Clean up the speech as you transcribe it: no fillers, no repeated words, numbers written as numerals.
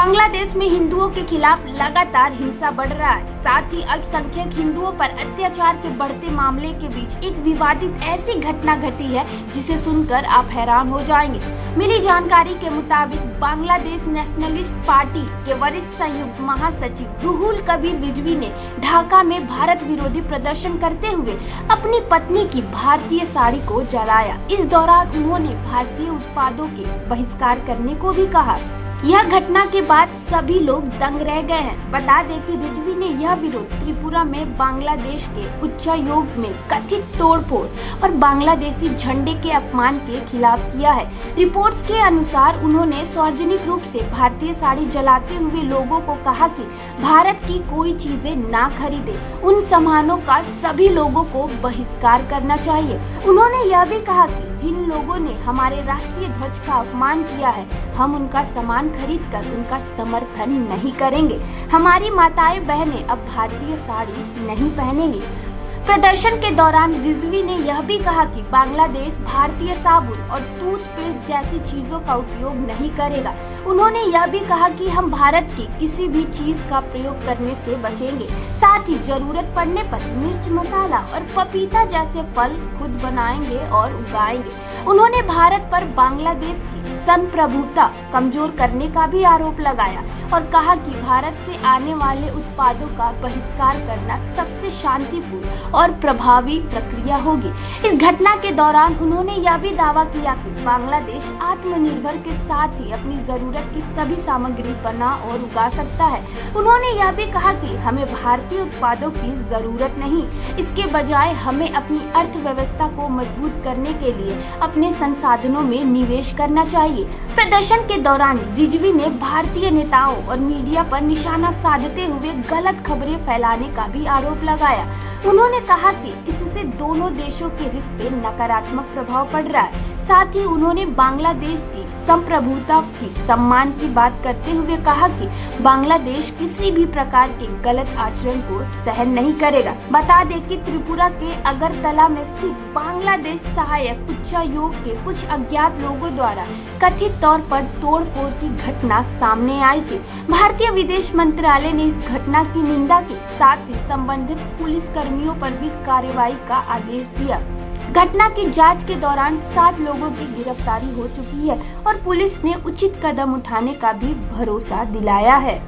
बांग्लादेश में हिंदुओं के खिलाफ लगातार हिंसा बढ़ रहा है। साथ ही अल्पसंख्यक हिंदुओं पर अत्याचार के बढ़ते मामले के बीच एक विवादित ऐसी घटना घटी है जिसे सुनकर आप हैरान हो जाएंगे। मिली जानकारी के मुताबिक बांग्लादेश नेशनलिस्ट पार्टी के वरिष्ठ संयुक्त महासचिव रुहुल कबीर रिजवी ने ढाका में भारत विरोधी प्रदर्शन करते हुए अपनी पत्नी की भारतीय साड़ी को जलाया। इस दौरान उन्होंने भारतीय उत्पादों के बहिष्कार करने को भी कहा। यह घटना के बाद सभी लोग दंग रह गए हैं। बता दें कि रिजवी ने यह विरोध त्रिपुरा में बांग्लादेश के उच्चायोग में कथित तोड़फोड़ और बांग्लादेशी झंडे के अपमान के खिलाफ किया है। रिपोर्ट्स के अनुसार उन्होंने सार्वजनिक रूप से भारतीय साड़ी जलाते हुए लोगों को कहा कि भारत की कोई चीजें ना खरीदे, उन सामानों का सभी लोगों को बहिष्कार करना चाहिए। उन्होंने यह भी कहा कि जिन लोगों ने हमारे राष्ट्रीय ध्वज का अपमान किया है, हम उनका सामान खरीदकर उनका समर्थन नहीं करेंगे। हमारी माताएं बहनें अब भारतीय साड़ी नहीं पहनेंगी। प्रदर्शन के दौरान रिजवी ने यह भी कहा कि बांग्लादेश भारतीय साबुन और टूथपेस्ट जैसी चीजों का उपयोग नहीं करेगा। उन्होंने यह भी कहा कि हम भारत की किसी भी चीज का प्रयोग करने से बचेंगे। साथ ही जरूरत पड़ने पर मिर्च मसाला और पपीता जैसे फल खुद बनाएंगे और उगाएंगे। उन्होंने भारत पर बांग्लादेश की संप्रभुता कमजोर करने का भी आरोप लगाया और कहा कि भारत से आने वाले उत्पादों का बहिष्कार करना सबसे शांतिपूर्ण और प्रभावी प्रक्रिया होगी। इस घटना के दौरान उन्होंने यह भी दावा किया कि बांग्लादेश आत्मनिर्भर के साथ ही अपनी जरूरत की सभी सामग्री बना और उगा सकता है। उन्होंने यह भी कहा कि हमें भारतीय उत्पादों की जरूरत नहीं, इसके बजाय हमें अपनी अर्थव्यवस्था को मजबूत करने के लिए अपने संसाधनों में निवेश करना चाहिए। प्रदर्शन के दौरान रिजवी ने भारतीय नेताओं और मीडिया पर निशाना साधते हुए गलत खबरें फैलाने का भी आरोप लगाया। उन्होंने कहा कि इससे दोनों देशों के रिश्ते नकारात्मक प्रभाव पड़ रहा है। साथ ही उन्होंने बांग्लादेश की संप्रभुता की सम्मान की बात करते हुए कहा कि बांग्लादेश किसी भी प्रकार के गलत आचरण को सहन नहीं करेगा। बता दें कि त्रिपुरा के अगरतला में स्थित बांग्लादेश सहायक उच्चायोग के कुछ अज्ञात लोगों द्वारा कथित तौर पर तोड़फोड़ की घटना सामने आई थी। भारतीय विदेश मंत्रालय ने इस घटना की निंदा की, साथ ही संबंधित पुलिस कर्मियों पर भी कार्रवाई का आदेश दिया। घटना की जांच के दौरान 7 लोगों की गिरफ्तारी हो चुकी है और पुलिस ने उचित कदम उठाने का भी भरोसा दिलाया है।